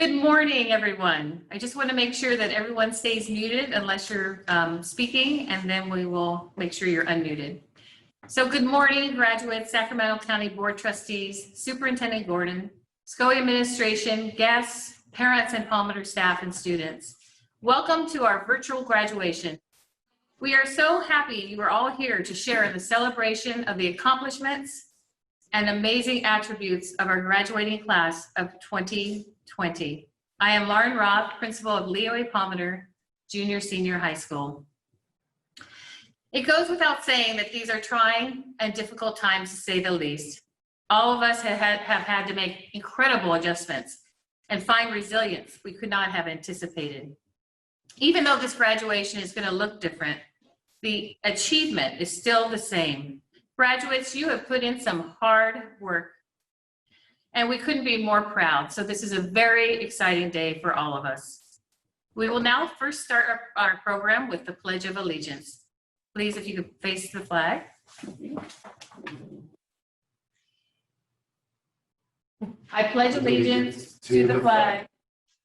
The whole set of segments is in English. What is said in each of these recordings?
Good morning, everyone. I just want to make sure that everyone stays muted unless you're speaking, and then we will make sure you're unmuted. So good morning, graduates, Sacramento County Board Trustees, Superintendent Gordon, SCOE administration, guests, parents, and Palmetto staff and students. Welcome to our virtual graduation. We are so happy you are all here to share in the celebration of the accomplishments and amazing attributes of our graduating class of 2020. I am Lauren Roth, principal of Leo A. Palmer Junior-Senior High School. It goes without saying that these are trying and difficult times, to say the least. All of us have had to make incredible adjustments and find resilience we could not have anticipated. Even though this graduation is going to look different, the achievement is still the same. Graduates, you have put in some hard work, and we couldn't be more proud. So this is a very exciting day for all of us. We will now first start our program with the Pledge of Allegiance. Please, if you could face the flag. I pledge allegiance to the flag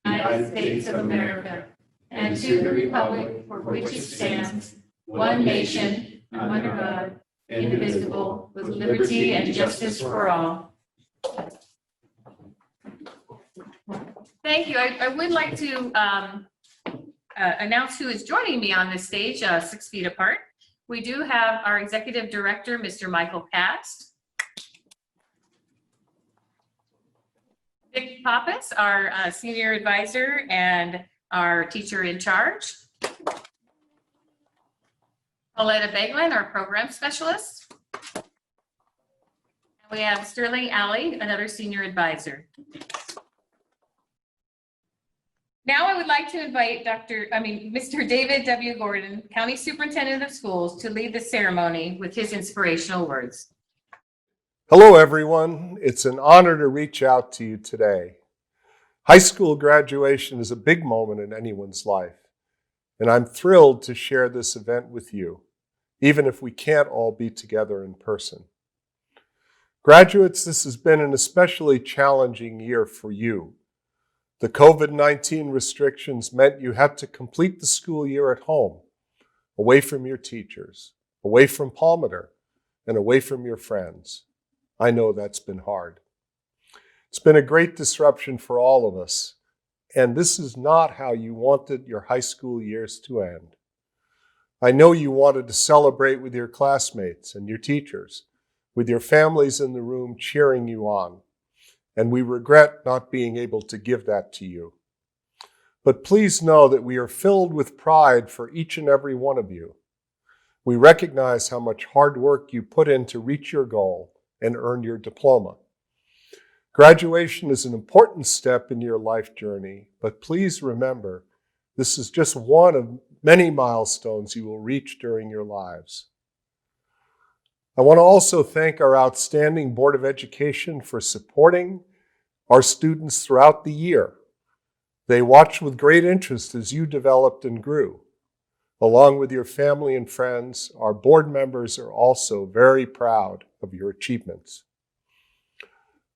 of the United States of America and to the republic for which it stands, one nation, under God, indivisible, with liberty and justice for all. Thank you. I would like to announce who is joining me on this stage, 6 feet apart. We do have our executive director, Mr. Michael Past. Vic Pappas, our senior advisor and our teacher in charge. Pauletta Beglin, our program specialist. And we have Sterling Alley, another senior advisor. Now I would like to invite Mr. David W. Gordon, County Superintendent of Schools, to lead the ceremony with his inspirational words. Hello, everyone. It's an honor to reach out to you today. High school graduation is a big moment in anyone's life, and I'm thrilled to share this event with you, even if we can't all be together in person. Graduates, this has been an especially challenging year for you. The COVID-19 restrictions meant you had to complete the school year at home, away from your teachers, away from Palmetto, and away from your friends. I know that's been hard. It's been a great disruption for all of us, and this is not how you wanted your high school years to end. I know you wanted to celebrate with your classmates and your teachers, with your families in the room cheering you on, and we regret not being able to give that to you. But please know that we are filled with pride for each and every one of you. We recognize how much hard work you put in to reach your goal and earn your diploma. Graduation is an important step in your life journey, but please remember, this is just one of many milestones you will reach during your lives. I want to also thank our outstanding Board of Education for supporting our students throughout the year. They watched with great interest as you developed and grew. Along with your family and friends, our board members are also very proud of your achievements.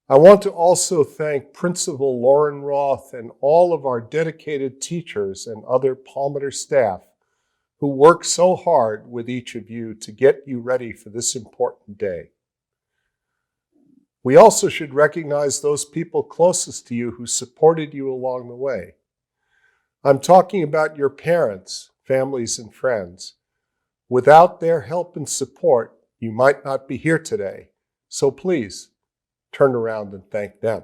I want to also thank Principal Lauren Roth and all of our dedicated teachers and other Palmetto staff who work so hard with each of you to get you ready for this important day. We also should recognize those people closest to you who supported you along the way. I'm talking about your parents, families, and friends. Without their help and support, you might not be here today. So please, turn around and thank them.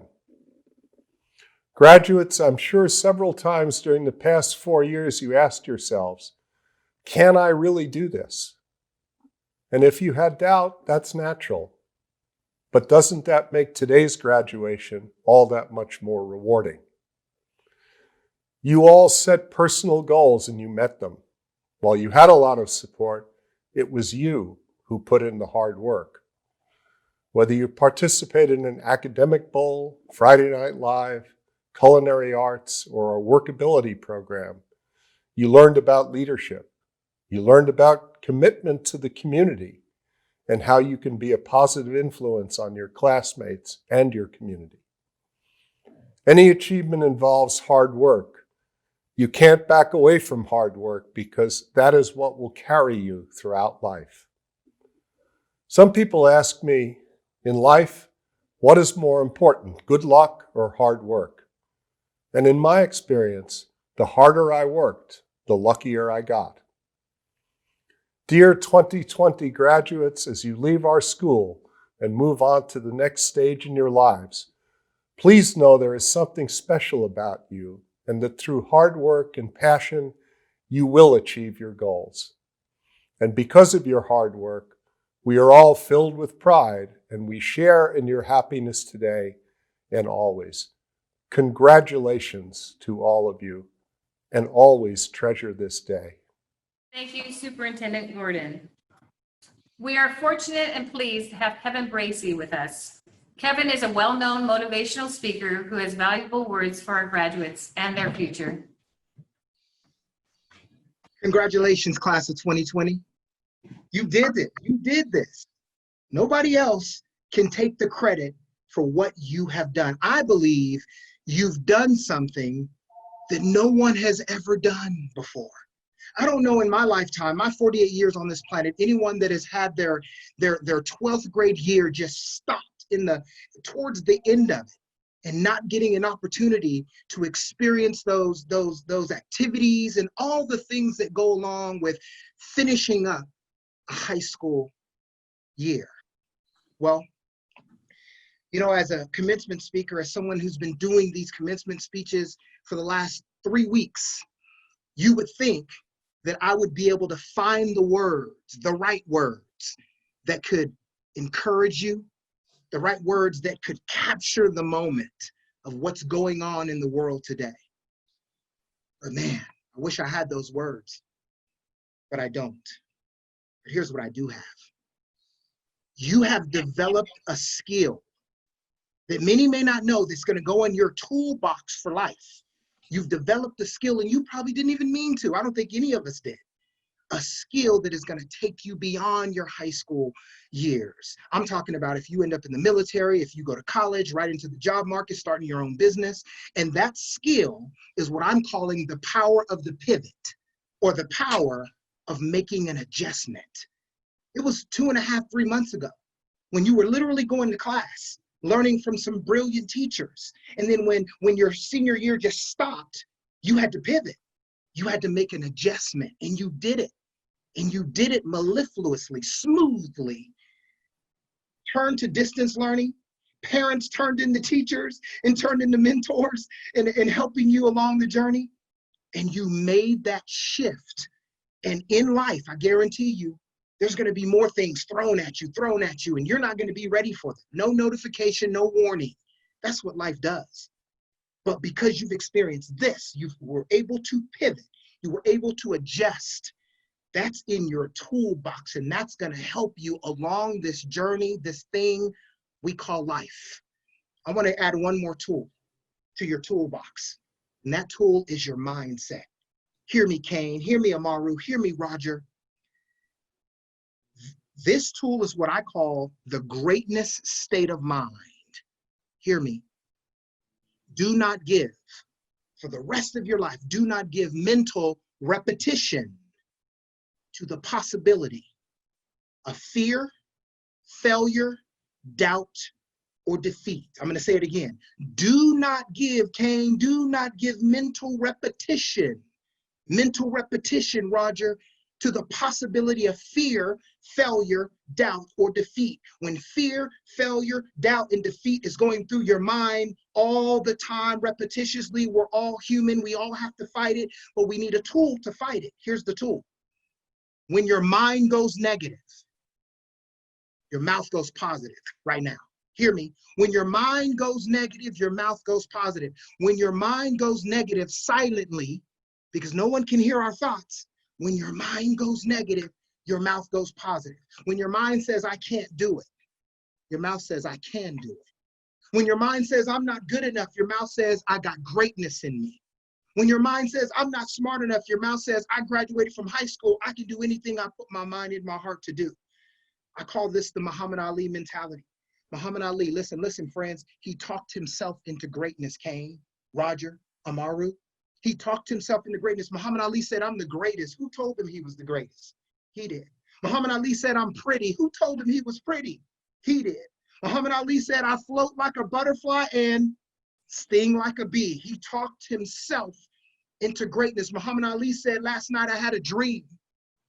Graduates, I'm sure several times during the past 4 years you asked yourselves, can I really do this? And if you had doubt, that's natural. But doesn't that make today's graduation all that much more rewarding? You all set personal goals and you met them. While you had a lot of support, it was you who put in the hard work. Whether you participated in an academic bowl, Friday Night Live, culinary arts, or a workability program, you learned about leadership. You learned about commitment to the community and how you can be a positive influence on your classmates and your community. Any achievement involves hard work. You can't back away from hard work because that is what will carry you throughout life. Some people ask me, in life, what is more important, good luck or hard work? And in my experience, the harder I worked, the luckier I got. Dear 2020 graduates, as you leave our school and move on to the next stage in your lives, please know there is something special about you and that through hard work and passion, you will achieve your goals. And because of your hard work, we are all filled with pride and we share in your happiness today and always. Congratulations to all of you and always treasure this day. Thank you, Superintendent Gordon. We are fortunate and pleased to have Kevin Bracey with us. Kevin is a well-known motivational speaker who has valuable words for our graduates and their future. Congratulations, class of 2020. You did it. You did this. Nobody else can take the credit for what you have done. I believe you've done something that no one has ever done before. I don't know in my lifetime, my 48 years on this planet, anyone that has had their 12th grade year just stopped towards the end of it and not getting an opportunity to experience those activities and all the things that go along with finishing up a high school year. Well, you know, as a commencement speaker, as someone who's been doing these commencement speeches for the last 3 weeks, you would think that I would be able to find the words, the right words that could encourage you, the right words that could capture the moment of what's going on in the world today. But man, I wish I had those words, but I don't. But here's what I do have. You have developed a skill that many may not know that's going to go in your toolbox for life. You've developed a skill and you probably didn't even mean to. I don't think any of us did. A skill that is going to take you beyond your high school years. I'm talking about if you end up in the military, if you go to college, right into the job market, starting your own business. And that skill is what I'm calling the power of the pivot, or the power of making an adjustment. It was 2.5, 3 months ago when you were literally going to class, learning from some brilliant teachers. And then when your senior year just stopped, you had to pivot. You had to make an adjustment, and you did it. And you did it mellifluously, smoothly. Turned to distance learning. Parents turned into teachers and turned into mentors and helping you along the journey. And you made that shift. And in life, I guarantee you, there's going to be more things thrown at you, and you're not going to be ready for them. No notification, no warning. That's what life does. But because you've experienced this, you were able to pivot. You were able to adjust. That's in your toolbox, and that's going to help you along this journey, this thing we call life. I want to add one more tool to your toolbox, and that tool is your mindset. Hear me, Kane. Hear me, Amaru. Hear me, Roger. This tool is what I call the greatness state of mind. Hear me. Do not give, for the rest of your life, do not give mental repetition to the possibility of fear, failure, doubt, or defeat. I'm going to say it again. Do not give, Kane, do not give mental repetition, Roger, to the possibility of fear, failure, doubt, or defeat. When fear, failure, doubt, and defeat is going through your mind all the time, repetitiously, we're all human. We all have to fight it, but we need a tool to fight it. Here's the tool. When your mind goes negative, your mouth goes positive right now. Hear me. When your mind goes negative, your mouth goes positive. When your mind goes negative silently, because no one can hear our thoughts, when your mind goes negative, your mouth goes positive. When your mind says, I can't do it, your mouth says, I can do it. When your mind says, I'm not good enough, your mouth says, I got greatness in me. When your mind says, I'm not smart enough, your mouth says, I graduated from high school, I can do anything I put my mind and my heart to do. I call this the Muhammad Ali mentality. Muhammad Ali, listen, friends. He talked himself into greatness, Kane, Roger, Amaru. He talked himself into greatness. Muhammad Ali said, I'm the greatest. Who told him he was the greatest? He did. Muhammad Ali said, I'm pretty. Who told him he was pretty? He did. Muhammad Ali said, I float like a butterfly and sting like a bee. He talked himself into greatness. Muhammad Ali said, last night I had a dream.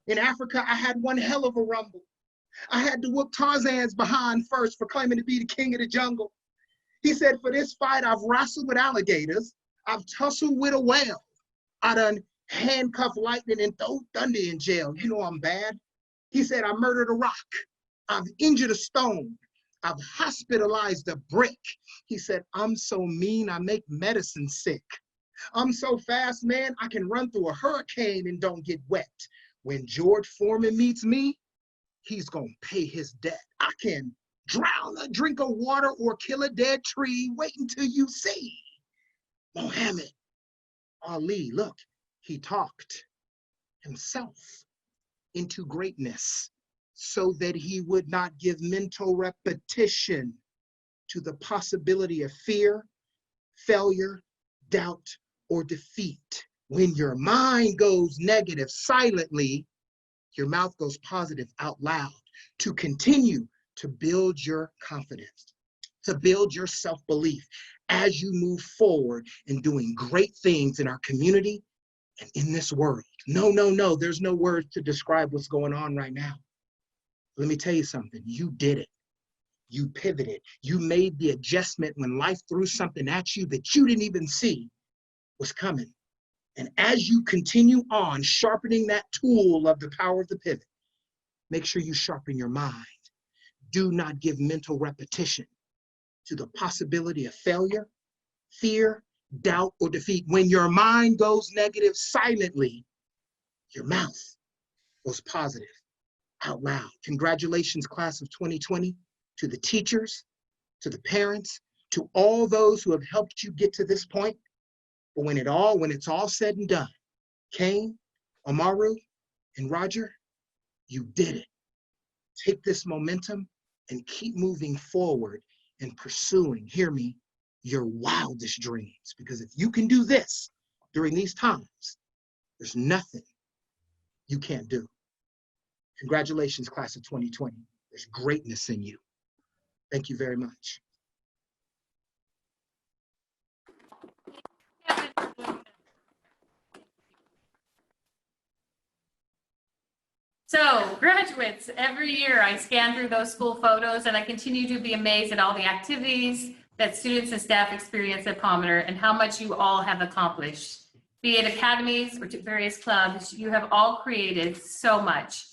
In Africa, I had one hell of a rumble. I had to whoop Tarzan's behind first for claiming to be the king of the jungle. He said, for this fight, I've wrestled with alligators. I've tussled with a whale. I done handcuffed lightning and throw thunder in jail. You know I'm bad. He said, I murdered a rock. I've injured a stone. I've hospitalized a brick. He said, I'm so mean, I make medicine sick. I'm so fast, man, I can run through a hurricane and don't get wet. When George Foreman meets me, he's gonna pay his debt. I can drown a drink of water or kill a dead tree. Wait until you see. Muhammad Ali, look, he talked himself into greatness so that he would not give mental repetition to the possibility of fear, failure, doubt, or defeat. When your mind goes negative silently, your mouth goes positive out loud to continue to build your confidence, to build your self-belief as you move forward in doing great things in our community and in this world. No, there's no words to describe what's going on right now. Let me tell you something, you did it. You pivoted. You made the adjustment when life threw something at you that you didn't even see was coming. And as you continue on sharpening that tool of the power of the pivot, make sure you sharpen your mind. Do not give mental repetition to the possibility of failure, fear, doubt, or defeat. When your mind goes negative silently, your mouth goes positive out loud. Congratulations, class of 2020, to the teachers, to the parents, to all those who have helped you get to this point. But when it's all said and done, Kane, Amaru, and Roger, you did it. Take this momentum and keep moving forward and pursuing, hear me, your wildest dreams. Because if you can do this during these times, there's nothing you can't do. Congratulations, class of 2020. There's greatness in you. Thank you very much. So graduates, every year I scan through those school photos and I continue to be amazed at all the activities that students and staff experience at Palmer and how much you all have accomplished. Be it academies or to various clubs, you have all created so much.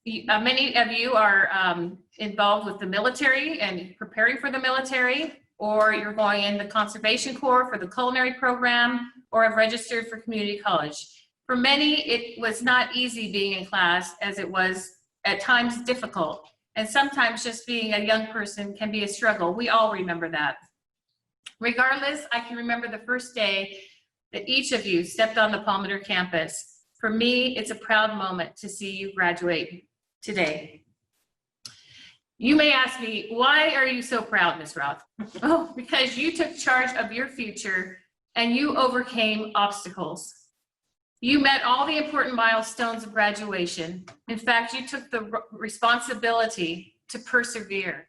Many of you are involved with the military and preparing for the military, or you're going in the Conservation Corps for the culinary program, or have registered for community college. For many, it was not easy being in class, as it was at times difficult. And sometimes just being a young person can be a struggle. We all remember that. Regardless, I can remember the first day that each of you stepped on the Palmer campus. For me, it's a proud moment to see you graduate today. You may ask me, why are you so proud, Ms. Roth? Oh, because you took charge of your future and you overcame obstacles. You met all the important milestones of graduation. In fact, you took the responsibility to persevere.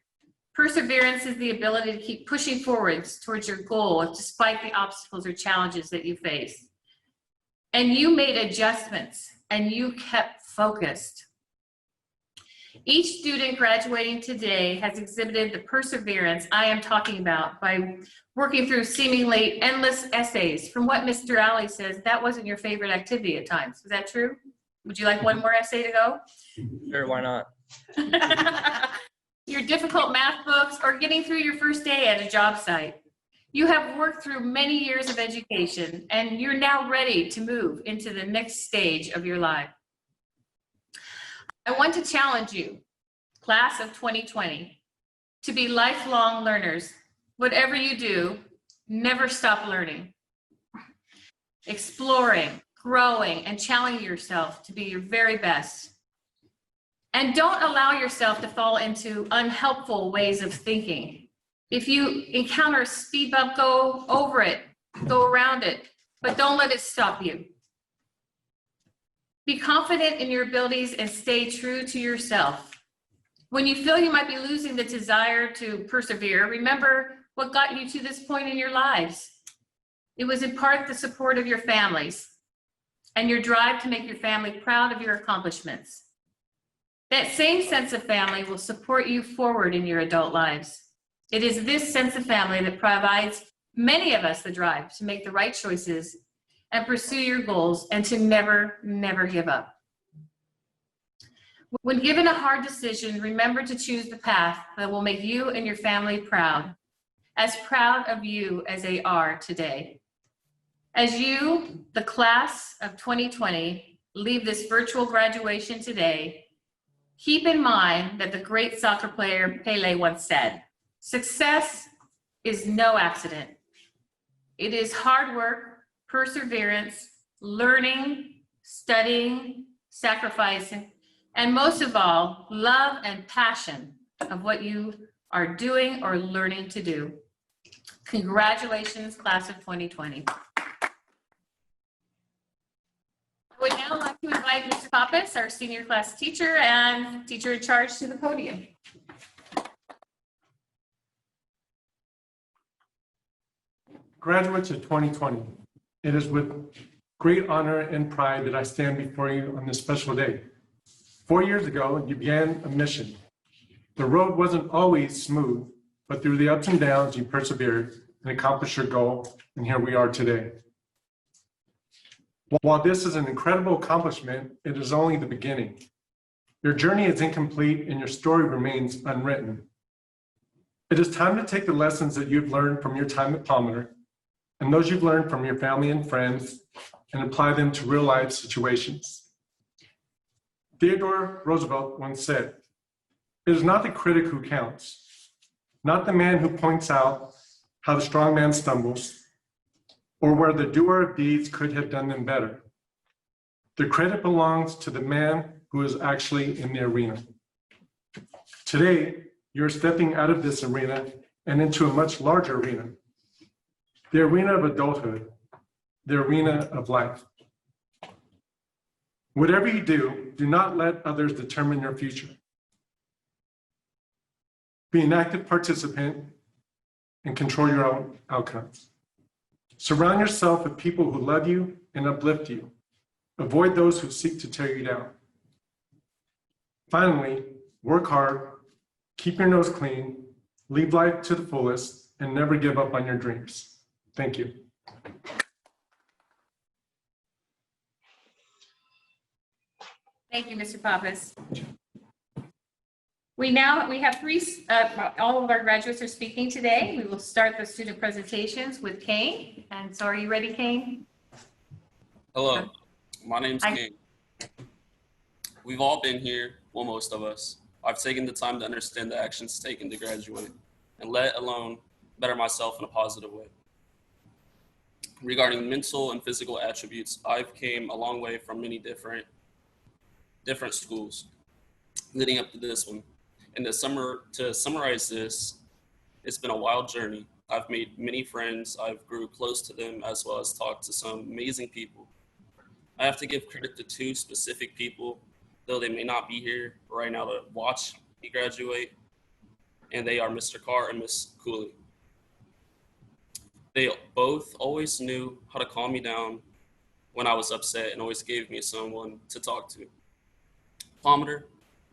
Perseverance is the ability to keep pushing forwards towards your goal despite the obstacles or challenges that you face. And you made adjustments and you kept focused. Each student graduating today has exhibited the perseverance I am talking about by working through seemingly endless essays. From what Mr. Alley says, that wasn't your favorite activity at times. Is that true? Would you like one more essay to go? Sure, why not? Your difficult math books or getting through your first day at a job site. You have worked through many years of education and you're now ready to move into the next stage of your life. I want to challenge you, class of 2020, to be lifelong learners. Whatever you do, never stop learning, exploring, growing, and challenging yourself to be your very best. And don't allow yourself to fall into unhelpful ways of thinking. If you encounter a speed bump, go over it, go around it, but don't let it stop you. Be confident in your abilities and stay true to yourself. When you feel you might be losing the desire to persevere, remember what got you to this point in your lives. It was in part the support of your families and your drive to make your family proud of your accomplishments. That same sense of family will support you forward in your adult lives. It is this sense of family that provides many of us the drive to make the right choices and pursue your goals and to never, never give up. When given a hard decision, remember to choose the path that will make you and your family proud, as proud of you as they are today. As you, the class of 2020, leave this virtual graduation today, keep in mind that the great soccer player Pele once said, "Success is no accident. It is hard work, perseverance, learning, studying, sacrificing, and most of all, love and passion of what you are doing or learning to do." Congratulations, class of 2020. I would now like to invite Mr. Pappas, our senior class teacher and teacher in charge, to the podium. Graduates of 2020, it is with great honor and pride that I stand before you on this special day. 4 years ago, you began a mission. The road wasn't always smooth, but through the ups and downs, you persevered and accomplished your goal, and here we are today. While this is an incredible accomplishment, it is only the beginning. Your journey is incomplete and your story remains unwritten. It is time to take the lessons that you've learned from your time at Palmer and those you've learned from your family and friends and apply them to real life situations. Theodore Roosevelt once said, "It is not the critic who counts, not the man who points out how the strong man stumbles, or where the doer of deeds could have done them better. The credit belongs to the man who is actually in the arena." Today, you're stepping out of this arena and into a much larger arena, the arena of adulthood, the arena of life. Whatever you do, do not let others determine your future. Be an active participant and control your own outcomes. Surround yourself with people who love you and uplift you. Avoid those who seek to tear you down. Finally, work hard, keep your nose clean, live life to the fullest, and never give up on your dreams. Thank you. Thank you, Mr. Pappas. We have three, all of our graduates are speaking today. We will start the student presentations with Kane. And so are you ready, Kane? Hello, my name's Hi. King. We've all been here, well, most of us. I've taken the time to understand the actions taken to graduate and let alone better myself in a positive way. Regarding mental and physical attributes, I've came a long way from many different schools leading up to this one. And to summarize this, it's been a wild journey. I've made many friends. I've grew close to them as well as talked to some amazing people. I have to give credit to two specific people, though they may not be here right now to watch me graduate, and they are Mr. Carr and Miss Cooley. They both always knew how to calm me down when I was upset and always gave me someone to talk to. Palmer,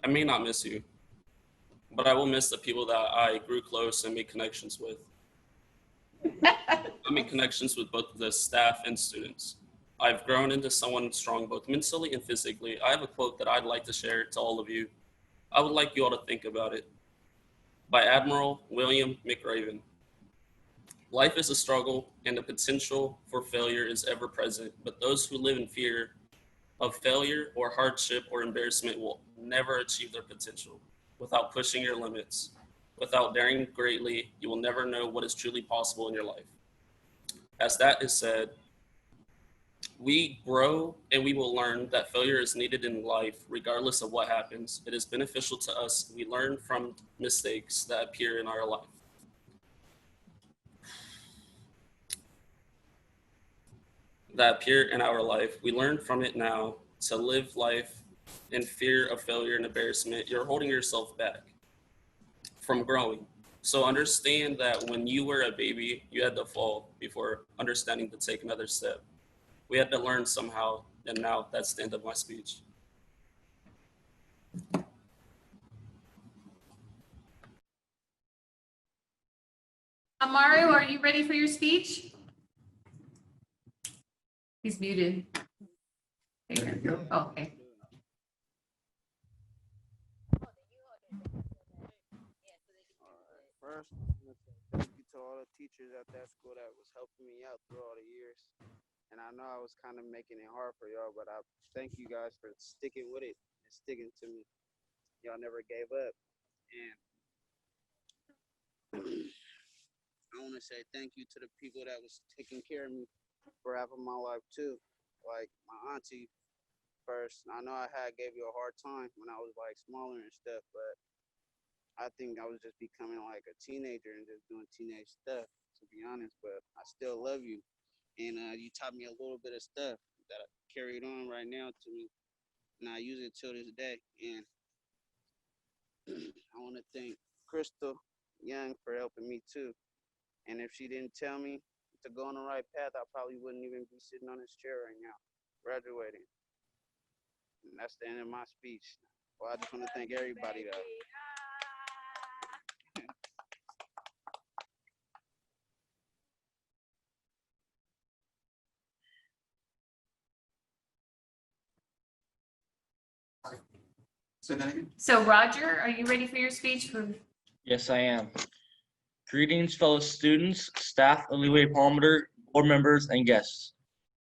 I may not miss you, but I will miss the people that I grew close and made connections with. I made connections with both the staff and students. I've grown into someone strong both mentally and physically. I have a quote that I'd like to share to all of you. I would like you all to think about it. By Admiral William McRaven. Life is a struggle and the potential for failure is ever present, but those who live in fear of failure or hardship or embarrassment will never achieve their potential. Without pushing your limits, without daring greatly, you will never know what is truly possible in your life. As that is said, We grow and we will learn that failure is needed in life, regardless of what happens. It is beneficial to us. We learn from mistakes that appear in our life. We learn from it now to live life in fear of failure and embarrassment. You're holding yourself back from growing. So understand that when you were a baby, you had to fall before understanding to take another step. We had to learn somehow, and now that's the end of my speech. Mario, are you ready for your speech? He's muted. There you go. Oh, okay. First, I'm gonna say thank you to all the teachers at that school that was helping me out through all the years. And I know I was kind of making it hard for y'all, but I thank you guys for sticking with it and sticking to me. Y'all never gave up. And I want to say thank you to the people that was taking care of me for half of my life too. Like my auntie first. I know I gave you a hard time when I was like smaller and stuff, but I think I was just becoming like a teenager and just doing teenage stuff, to be honest. But I still love you, and you taught me a little bit of stuff that I carried on right now to me, and I use it till this day. And I want to thank Crystal Young for helping me too. And if she didn't tell me to go on the right path, I probably wouldn't even be sitting on this chair right now, graduating. And that's the end of my speech. Well, I just want to thank everybody though. Say that again. So Roger, are you ready for your speech? Yes, I am. Greetings, fellow students, staff of Leeway Palmer, board members, and guests.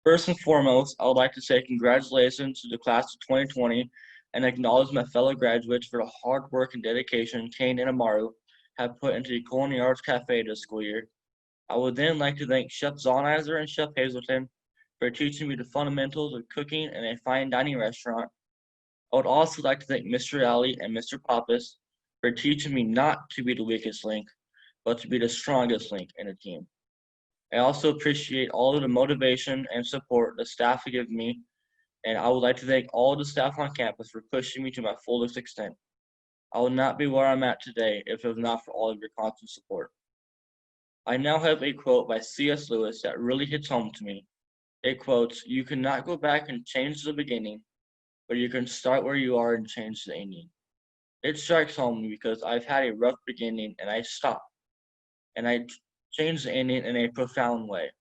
First and foremost, I would like to say congratulations to the class of 2020 and acknowledge my fellow graduates for the hard work and dedication Kane and Amaru have put into the Culinary Arts Cafe this school year. I would then like to thank Chef Zonizer and Chef Hazelton for teaching me the fundamentals of cooking in a fine dining restaurant. I would also like to thank Mr. Alley and Mr. Pappas for teaching me not to be the weakest link, but to be the strongest link in a team. I also appreciate all of the motivation and support the staff have given me, and I would like to thank all of the staff on campus for pushing me to my fullest extent. I would not be where I'm at today if it was not for all of your constant support. I now have a quote by C.S. Lewis that really hits home to me. It quotes, "You cannot go back and change the beginning, but you can start where you are and change the ending." It strikes home because I've had a rough beginning and I stopped. And I changed the ending in a profound way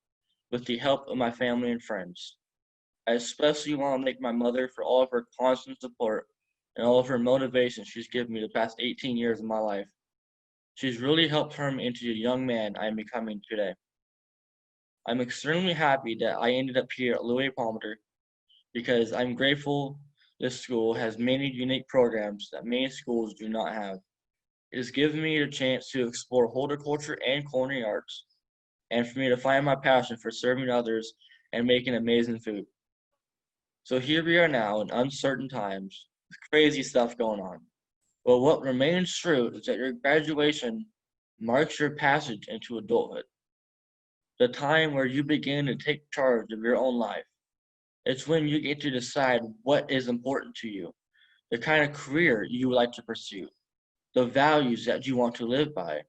with the help of my family and friends. I especially want to thank my mother for all of her constant support and all of her motivation she's given me the past 18 years of my life. She's really helped turn me into the young man I am becoming today. I'm extremely happy that I ended up here at Louis Palmer because I'm grateful this school has many unique programs that many schools do not have. It has given me a chance to explore horticulture and culinary arts, and for me to find my passion for serving others and making amazing food. So here we are now in uncertain times, with crazy stuff going on. But what remains true is that your graduation marks your passage into adulthood, the time where you begin to take charge of your own life. It's when you get to decide what is important to you, the kind of career you would like to pursue, the values that you want to live by.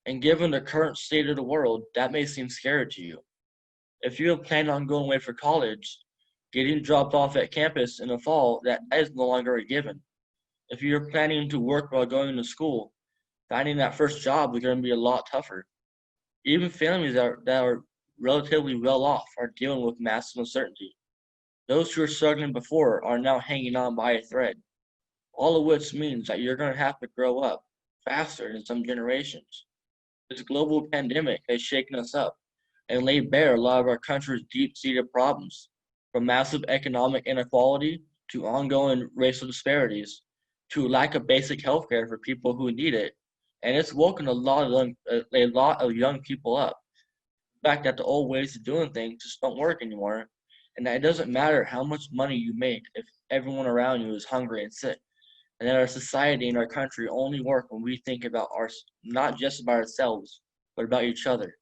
And given the current state of the world, that may seem scary to you. If you have planned on going away for college, getting dropped off at campus in the fall, that is no longer a given. If you're planning to work while going to school, finding that first job is going to be a lot tougher. Even families that are relatively well off are dealing with massive uncertainty. Those who were struggling before are now hanging on by a thread, all of which means that you're going to have to grow up faster than some generations. This global pandemic has shaken us up and laid bare a lot of our country's deep-seated problems, from massive economic inequality to ongoing racial disparities to lack of basic health care for people who need it. And it's woken a lot of young people up. The fact that the old ways of doing things just don't work anymore, and that it doesn't matter how much money you make if everyone around you is hungry and sick, and that our society and our country only work when we think about not just about ourselves, but about each other.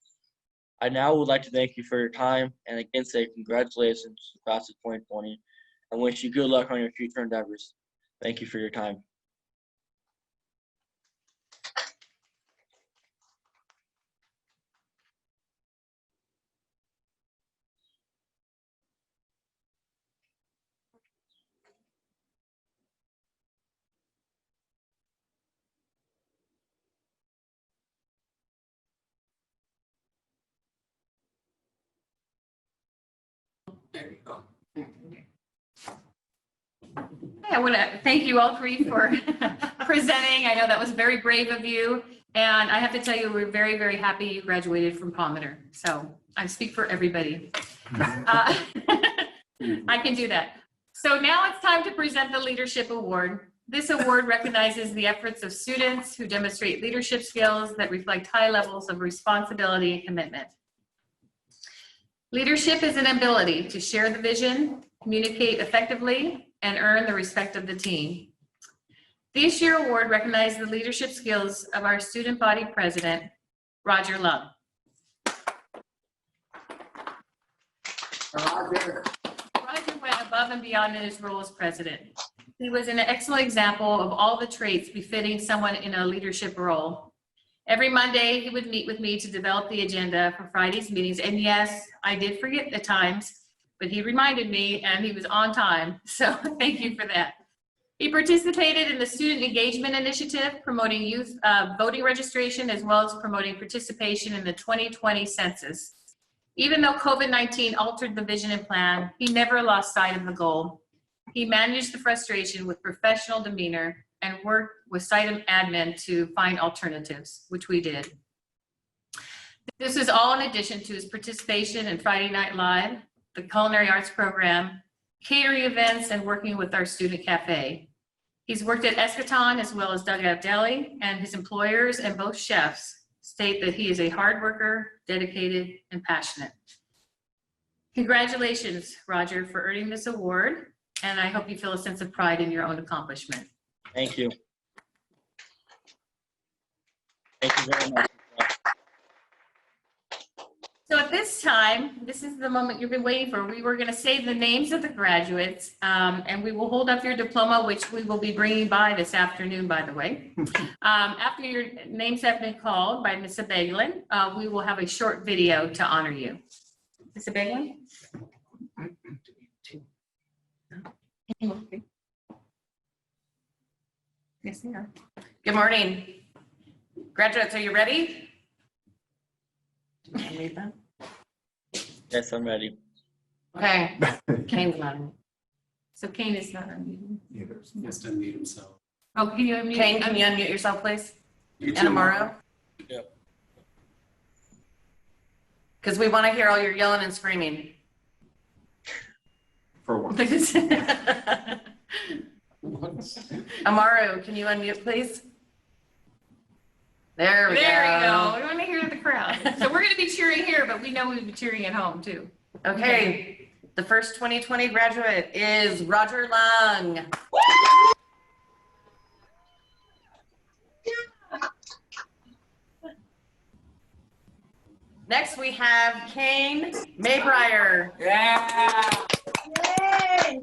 I now would like to thank you for your time and again say congratulations to the class of 2020 and wish you good luck on your future endeavors. Thank you for your time. There you go. I want to thank you all three for presenting. I know that was very brave of you. And I have to tell you, we're very, very happy you graduated from Palmer. So I speak for everybody. I can do that. So now it's time to present the Leadership Award. This award recognizes the efforts of students who demonstrate leadership skills that reflect high levels of responsibility and commitment. Leadership is an ability to share the vision, communicate effectively, and earn the respect of the team. This year's award recognizes the leadership skills of our student body president, Roger Love. Roger went above and beyond in his role as president. He was an excellent example of all the traits befitting someone in a leadership role. Every Monday, he would meet with me to develop the agenda for Friday's meetings. And yes, I did forget at times, but he reminded me and he was on time. So thank you for that. He participated in the Student Engagement Initiative, promoting youth voting registration, as well as promoting participation in the 2020 census. Even though COVID-19 altered the vision and plan, he never lost sight of the goal. He managed the frustration with professional demeanor and worked with site admin to find alternatives, which we did. This is all in addition to his participation in Friday Night Live, the Culinary Arts Program, catering events, and working with our student cafe. He's worked at Eschaton as well as Dugout Deli, and his employers and both chefs state that he is a hard worker, dedicated, and passionate. Congratulations, Roger, for earning this award, and I hope you feel a sense of pride in your own accomplishment. Thank you. Thank you very much. So at this time, this is the moment you've been waiting for. We were going to say the names of the graduates, and we will hold up your diploma, which we will be bringing by this afternoon, by the way. After your names have been called by Ms. Beglin, we will have a short video to honor you. Ms. Beglin? Yes, they are. Good morning. Graduates, are you ready? Can you read that? Yes, I'm ready. Okay. Kane's not on. So Kane is not unmuted. He has to unmute himself. Oh, can you unmute? Kane, can you unmute yourself, please? You And too, Amaro? Yep. Because we want to hear all your yelling and screaming. For once. Amaru, can you unmute, please? There we go. There we go. We want to hear the crowd. So we're going to be cheering here, but we know we'll be cheering at home too. Okay, the first 2020 graduate is Roger Lung. Next, we have Kane Maybreyer. Yeah. Yay!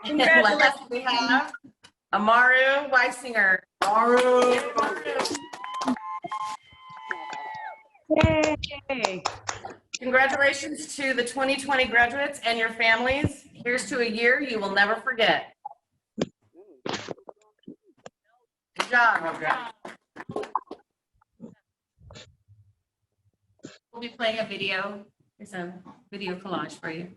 Last, we have Amaru Weisinger. Yay! Congratulations to the 2020 graduates and your families. Here's to a year you will never forget. Good job. We'll be playing a video. There's a video collage for you.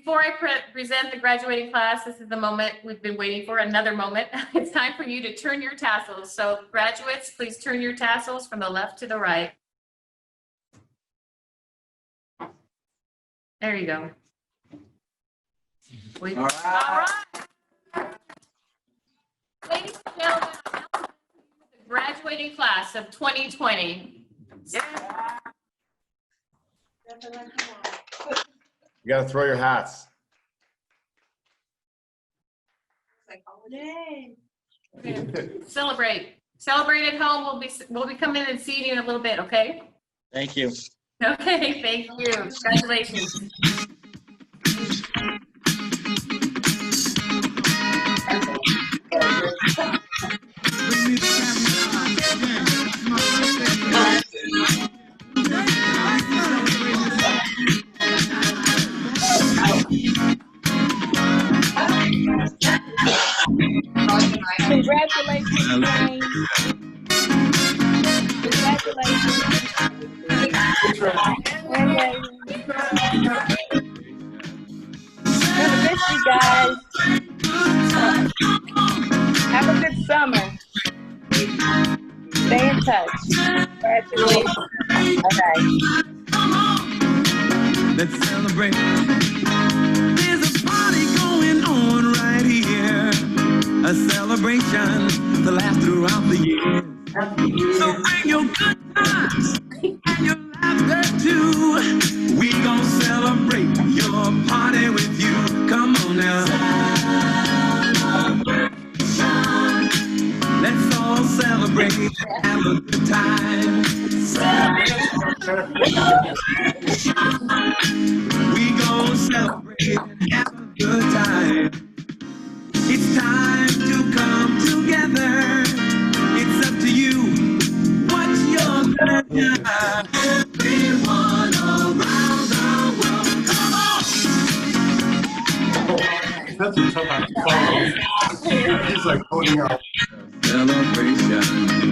Before I present the graduating class, this is the moment we've been waiting for, another moment. It's time for you to turn your tassels. So graduates, please turn your tassels from the left to the right. There you go. All right. Ladies and gentlemen, the graduating class of 2020. You gotta throw your hats. Celebrate. Celebrate at home. We'll be coming and seeing you in a little bit, okay? Thank you. Okay, thank you. Congratulations. Congratulations, Jane. Congratulations. Gonna miss you guys. Have a good summer. Stay in touch. Congratulations. Okay. Let's celebrate. There's a party going on right here. A celebration to last throughout the year. So bring your good times and your laughter too. We gon' celebrate your party with you. Come on now. Let's all celebrate and have a good time. We gon' celebrate and have a good time. It's time to come together. It's up to you. What's your pleasure? Everyone around the world, come on! That's a tough act to follow. He's like holding out. Celebration.